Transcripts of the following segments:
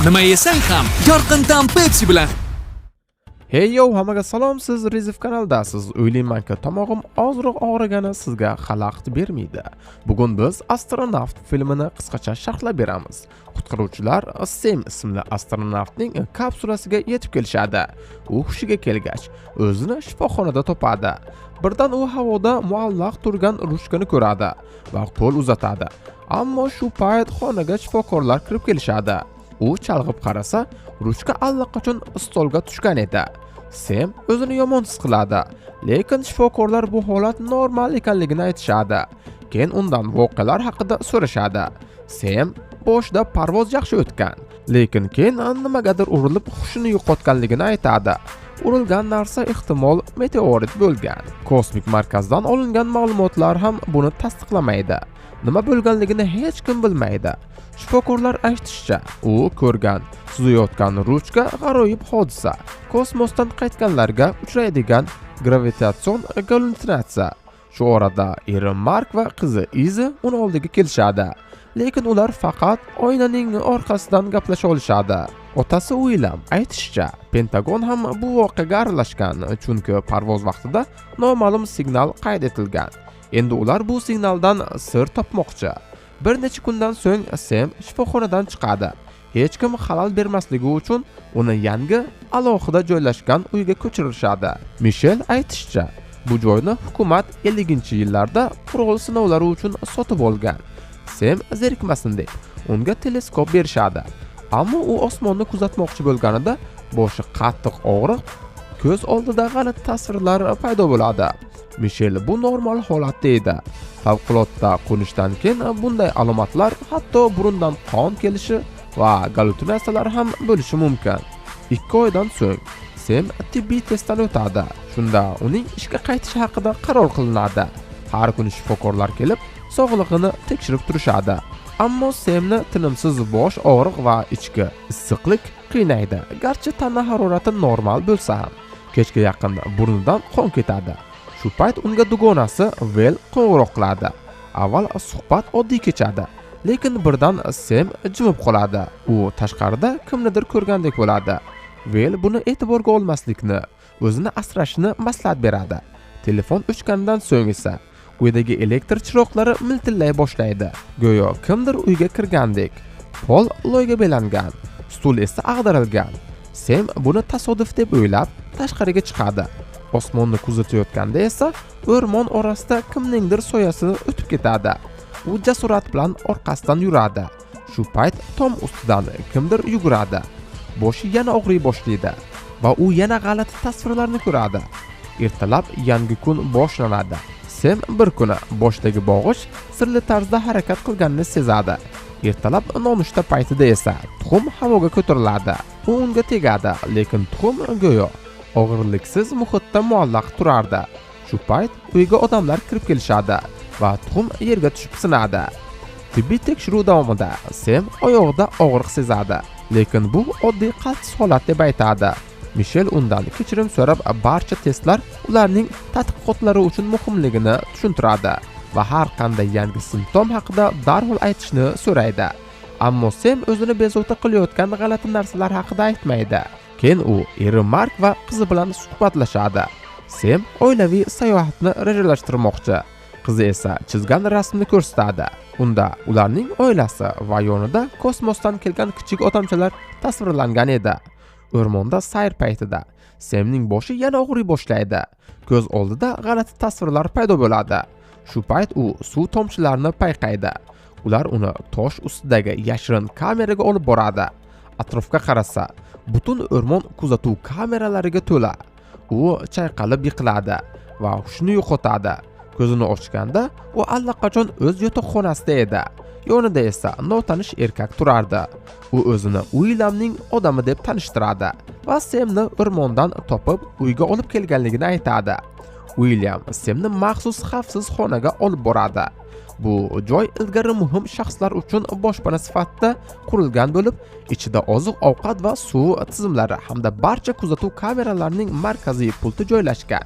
Nima yesang ham yorqin ta'm Pepsi bilan. Hey yo, hammaga salom, siz Rizif kanaldasiz. O'ylaymanki, tomog'im ozroq og'rigani sizga xalaqit bermaydi. Bugun biz Astronavt filmini qisqacha sharhlab beramiz. Qutqaruvchilar Sam ismli astronavtning kapsulasiga yetib kelishadi. U hushiga kelgach, o'zini shifoxonada topadi. Birdan u havoda muallaq turgan ruchkani ko'radi va qo'l uzatadi. Ammo shu payt xonaga shifokorlar kirib kelishadi. U chalg'ib qarasa, ruchka allaqachon stolga tushgan edi. Sam o'zini yomon his qiladi, lekin shifokorlar bu holat normal ekanligini aytishadi. Keyin undan voqealar haqida so'rashadi. Sam boshida parvoz yaxshi o'tgan, lekin keyin nimagadir urilib hushini yo'qotganligini aytadi. Urilgan narsa ehtimol meteorit bo'lgan. Kosmik markazdan olingan ma'lumotlar ham buni tasdiqlamaydi. Nima bo'lganligini hech kim bilmaydi. Shifokorlar aytishicha, u ko'rgan, suzayotgan ruchka g'aroyib hodisa, kosmosdan qaytganlarga uchraydigan gravitatsion gallyutsinatsiya. Shu orada eri Mark va qizi Izi uni oldiga kelishadi, lekin ular faqat oynaning orqasidan gaplasha olishadi. Otasi William aytishicha, Pentagon ham bu voqeaga aralashgan, chunki parvoz vaqtida noma'lum signal qayd etilgan. Endi ular bu signaldan sir topmoqchi. Bir necha kundan so'ng Sam shifoxonadan chiqadi. Hech kim xalal bermasligi uchun uni yangi alohida joylashgan uyga ko'chirishadi. Michel aytishicha, bu joyni hukumat 50-yillarda qurol sinovlari uchun sotib olgan. Sam zerikmasin deb unga teleskop berishadi. Ammo u osmonni kuzatmoqchi bo'lganida boshi qattiq og'riq, ko'z oldida g'alati tasvirlar paydo bo'ladi. Michel bu normal holat deydi. Favqulodda qo'nishdan keyin bunday alomatlar hatto burundan qon kelishi va gallyutsinatsiyalar ham bo'lishi mumkin. 2 oydan so'ng Sam tibbiy testdan o'tadi. Shunda uning ishga qaytishi haqida qaror qilinadi. Har kuni shifokorlar kelib, sog'lig'ini tekshirib turishadi. Ammo Samni tinimsiz bosh og'riq va ichki issiqlik qiynaydi. Garchi tana harorati normal bo'lsa ham, kechga yaqin burnidan qon ketadi. Shu payt unga dugonasi Vel qo'ng'iroq qiladi. Avval suhbat oddiy kechadi, lekin birdan Sam jimib qoladi. U tashqarida kimnidir ko'rgandek bo'ladi. Vel buni e'tiborga olmaslikni, o'zini asrashni maslahat beradi. Telefon o'chgandan so'ng esa uydagi elektr chiroqlari miltillay boshlaydi. Go'yo kimdir uyga kirgandek. Pol loyga belangan, stul esa ag'darilgan. Sam buni tasodif deb o'ylab tashqariga chiqadi. Osmonni kuzatayotganda esa o'rmon orasida kimningdir soyasi o'tib ketadi. U jasorat bilan orqasidan yuradi. Shu payt tom ustidan kimdir yuguradi. Boshi yana og'riy boshlaydi va u yana g'alati tasvirlarni ko'radi. Ertalab yangi kun boshlanadi. Sam bir kuni boshdagi bog'ish sirli tarzda harakat qilganini sezadi. Ertalab nonushta paytida esa tuxum havoga ko'tariladi. U unga tegadi, lekin tuxum go'yo og'irliksiz muhitda muallaq turardi. Shu payt uyga odamlar kirib kelishadi va tuxum yerga tushib sinadi. Tibbiy tekshiruv davomida Sam oyog'ida og'riq sezadi, lekin bu oddiy qaltis holat deb aytadi. Michel undan kechirim so'rab barcha testlar ularning tadqiqotlari uchun muhimligini tushuntiradi va har qanday yangi simptom haqida darhol aytishni so'raydi. Ammo Sam o'zini bezovta qilayotgan g'alati narsalar haqida aytmaydi. Keyin u eri Mark va qizi bilan suhbatlashadi. Sam oilaviy sayohatni rejalashtirmoqchi. Qizi esa chizgan rasmni ko'rsatadi. Unda ularning oilasi va yonida kosmosdan kelgan kichik odamchalar tasvirlangan edi. O'rmonda sayr paytida Samning boshi yana og'riy boshlaydi. Ko'z oldida g'alati tasvirlar paydo bo'ladi. Shu payt u suv tomchilarini payqaydi. Ular uni tosh ustidagi yashirin kameraga olib boradi. Atrofga qarasa, butun o'rmon kuzatuv kameralariga to'la. U chayqalib yiqiladi va hushini yo'qotadi. Ko'zini ochganda u allaqachon o'z yotoqxonasida edi. Yonida esa notanish erkak turardi. U o'zini Williamning odami deb tanishtiradi va Samni o'rmondan topib uyga olib kelganligini aytadi. William Samni maxsus xavfsiz xonaga olib boradi. Bu joy ilgari muhim shaxslar uchun boshpana sifatida qurilgan bo'lib, ichida oziq-ovqat va suv tizimlari hamda barcha kuzatuv kameralarining markaziy pulti joylashgan.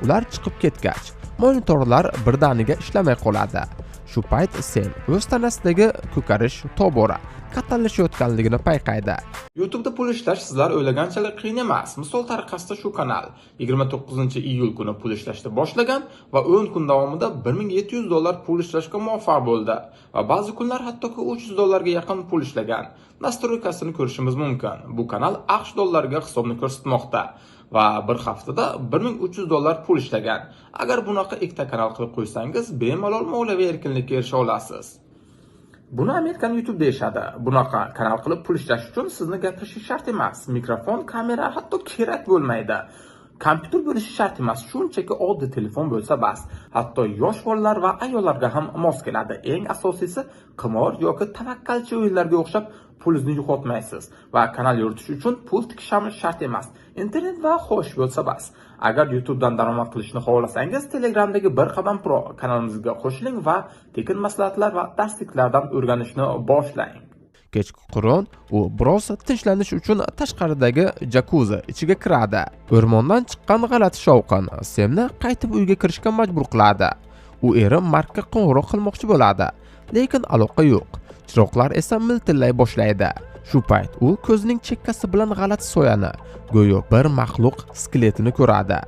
Ular chiqib ketgach, monitorlar birdaniga ishlamay qoladi. Shu payt Sam o'z tanasidagi ko'karish tobora kattalashayotganligini payqaydi. YouTube'da pul ishlash sizlar o'ylaganchalik qiyin emas. Misol tariqasida shu kanal 29-iyul kuni pul ishlashni boshlagan va 10 kun davomida $1700 pul ishlashga muvaffaq bo'ldi va ba'zi kunlar hattoki $300 yaqin pul ishlagan. Nastroykasini ko'rishimiz mumkin. Bu kanal AQSh dollariga hisobni ko'rsatmoqda va bir haftada $1300 pul ishlagan. Agar bunaqa ikkita kanal qilib qo'ysangiz, bemalol moliyaviy erkinlikka erisha olasiz. Buni Amerikan YouTube deyshadi. Bunaqa kanal qilib pul ishlash uchun sizni gapirish shart emas. Mikrofon, kamera hatto kerak bo'lmaydi. Kompyuter bo'lishi shart emas, shunchaki oddiy telefon bo'lsa bas. Hatto yosh bolalar va ayollarga ham mos keladi. Eng asosiysi qimor yoki tavakkalchi o'yinlarga o'xshab pulingizni yo'qotmaysiz va kanal yuritish uchun pul tikish ham shart emas. Internet va xo'sh bo'lsa bas. Agar YouTube'dan daromad qilishni xohlasangiz, Telegramdagi Bir Qadam Pro kanalimizga qo'shiling va tekin maslahatlar va darsliklardan o'rganishni boshlang. Kechqurun u biroz tinchlanish uchun tashqaridagi jakuzi ichiga kiradi. O'rmondan chiqqan g'alati shovqin Semni qaytib uyga kirishga majbur qiladi. U eri Markka qo'ng'iroq qilmoqchi bo'ladi, lekin aloqa yo'q. Chiroqlar esa miltillay boshlaydi. Shu payt u ko'zining chekkasi bilan g'alati soyani, go'yo bir maxluq skeletini ko'radi.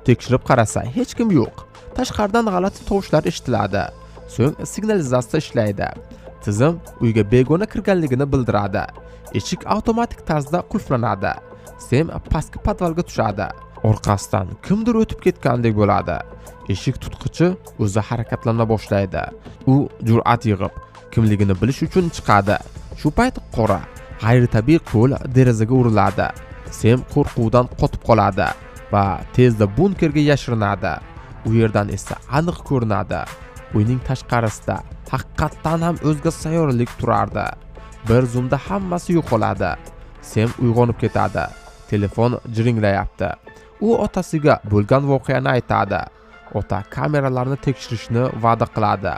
Tekshirib qarasa, hech kim yo'q. Tashqaridan g'alati tovushlar eshitiladi. So'ng signalizatsiya ishlaydi. Tizim uyga begona kirganligini bildiradi. Eshik avtomatik tarzda qulflanadi. Sem pastki podvalga tushadi. Orqasidan kimdir o'tib ketgandek bo'ladi. Eshik tutqichi o'zi harakatlana boshlaydi. U jur'at yig'ib, kimligini bilish uchun chiqadi. Shu payt qora, g'ayritabiiy qo'l derazaga uriladi. Sem qo'rquvdan qotib qoladi va tezda bunkerga yashirinadi. U yerdan esa aniq ko'rinadi. Uyning tashqarisida haqiqatdan ham o'zga sayyoralik turardi. Bir zumda hammasi yo'qoladi. Sem uyg'onib ketadi. Telefon jiringlayapti. U otasiga bo'lgan voqeani aytadi. Ota kameralarni tekshirishni va'da qiladi.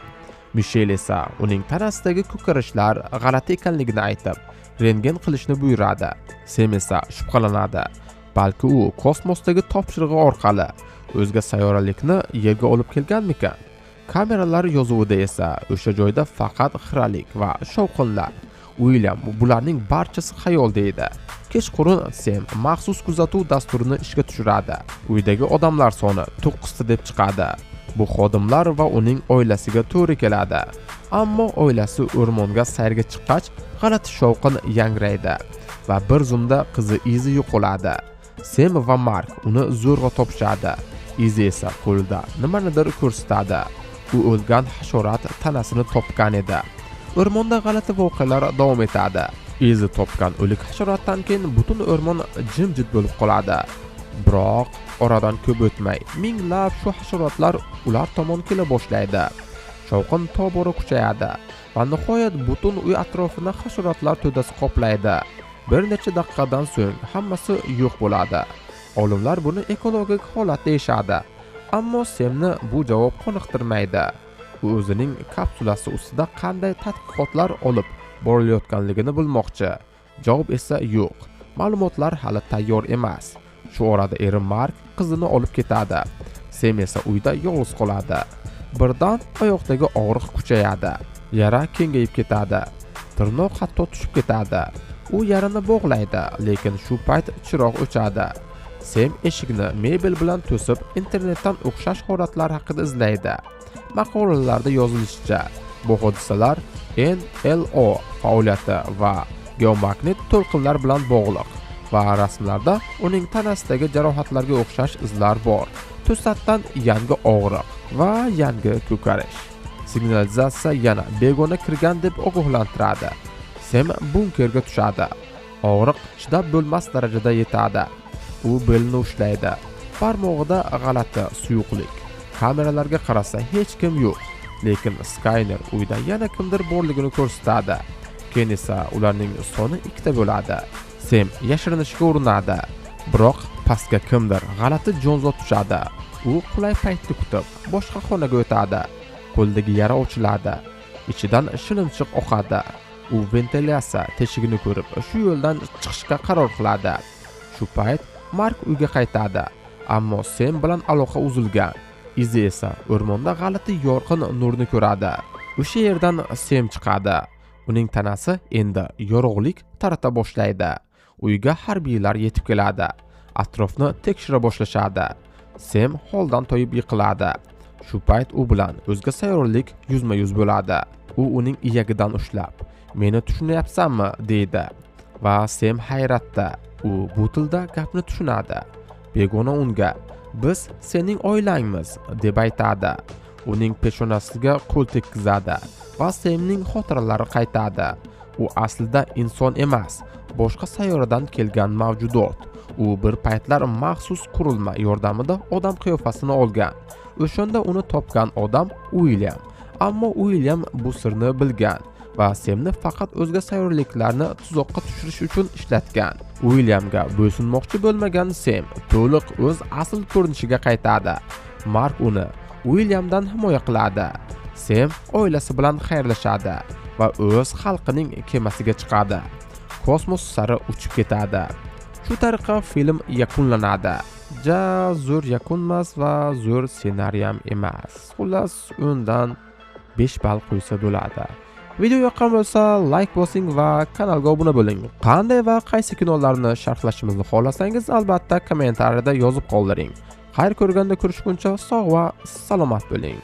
Mishel esa uning tanasidagi ko'karishlar g'alati ekanligini aytib, rentgen qilishni buyuradi. Sem esa shubhalanadi. Balki u kosmosdagi topshirig'i orqali o'zga sayyoralikni yerga olib kelganmikan? Kameralar yozuvida esa o'sha joyda faqat xiralik va shovqinlar. William bularning barchasi xayol deydi. Kechqurun Sem maxsus kuzatuv dasturini ishga tushiradi. Uydagi odamlar soni 9 ta deb chiqadi. Bu xodimlar va uning oilasiga to'g'ri keladi. Ammo oilasi o'rmonga sayrga chiqqach, g'alati shovqin yangraydi va bir zumda qizi Izi yo'qoladi. Sem va Mark uni zo'rg'a topishadi. Izi esa qo'lida nimanidir ko'rsatadi. U o'lgan hasharot tanasini topgan edi. O'rmonda g'alati voqealar davom etadi. Izi topgan o'lik hasharotdan keyin butun o'rmon jimjit bo'lib qoladi. Biroq oradan ko'p o'tmay minglab shu hasharotlar ular tomon kela boshlaydi. Shovqin tobora kuchayadi va nihoyat butun uy atrofini hasharotlar to'dasi qoplaydi. Bir necha daqiqadan so'ng hammasi yo'q bo'ladi. Olimlar buni ekologik holat deyshadi. Ammo Semni bu javob qoniqtirmaydi. U o'zining kapsulasi ustida qanday tadqiqotlar olib borilayotganligini bilmoqchi. Javob esa yo'q. Ma'lumotlar hali tayyor emas. Shu orada eri Mark qizini olib ketadi. Sem esa uyda yolg'iz qoladi. Birdan oyoqdagi og'riq kuchayadi. Yara kengayib ketadi. Tirnoq hatto tushib ketadi. U yarani bog'laydi, lekin shu payt chiroq o'chadi. Sem eshikni mebel bilan to'sib, internetdan o'xshash holatlar haqida izlaydi. Maqolalarda yozilishicha, bu hodisalar NLO faoliyati va geomagnet to'lqinlar bilan bog'liq va rasmlarda uning tanasidagi jarohatlarga o'xshash izlar bor. To'satdan yangi og'riq va yangi ko'karish. Signalizatsiya yana begona kirgan deb ogohlantiradi. Sem bunkerga tushadi. Og'riq chidab bo'lmas darajada yetadi. U belni ushlaydi. Barmog'ida g'alati suyuqlik. Kameralarga qarasa hech kim yo'q, lekin Skyner uyda yana kimdir borligini ko'rsatadi. Keyin esa ularning soni 2 ta bo'ladi. Sem yashirinishga urinadi, biroq pastga kimdir g'alati jonzot tushadi. U qulay paytni kutib, boshqa xonaga o'tadi. Qo'ldagi yara ochiladi. Ichidan shilimchiq oqadi. U ventilyatsiya teshigini ko'rib, shu yo'ldan chiqishga qaror qiladi. Shu payt Mark uyga qaytadi, ammo Sem bilan aloqa uzilgan. Izi esa o'rmonda g'alati yorqin nurni ko'radi. O'sha yerdan Sem chiqadi. Uning tanasi endi yorug'lik tarata boshlaydi. Uyga harbiylar yetib keladi. Atrofni tekshira boshlashadi. Sem holdan toyib yiqiladi. Shu payt u bilan o'zga sayyoralik yuzma-yuz bo'ladi. U uning iyagidan ushlab, "Meni tushunyapsanmi?" deydi. Va Sem hayratda. U bu tilda gapni tushunadi. Begona unga "Biz sening oilangmiz" deb aytadi. Uning peshonasiga qo'l tekkizadi va Semning xotiralari qaytadi. U aslida inson emas, boshqa sayyoradan kelgan mavjudot. U bir paytlar maxsus qurilma yordamida odam qiyofasini olgan. O'shanda uni topgan odam William. Ammo William bu sirni bilgan va Semni faqat o'zga sayyoraliklarni tuzoqqa tushirish uchun ishlatgan. Williamga bo'ysunmoqchi bo'lmagan Sem to'liq o'z asl ko'rinishiga qaytadi. Mark uni Williamdan himoya qiladi. Sem oilasi bilan xayrlashadi va o'z xalqining kemasiga chiqadi. Kosmos sari uchib ketadi. Shu tariqa film yakunlanadi. Ja zo'r yakunmas va zo'r ssenariyam emas. Xullas, undan 5 ball qo'ysa bo'ladi. Video yoqqan bo'lsa, like bosing va kanalga obuna bo'ling. Qanday va qaysi kinolarni sharhlashimizni xohlasangiz, albatta kommentariyada yozib qoldiring. Xayr ko'rganda ko'rishguncha sog' va salomat bo'ling.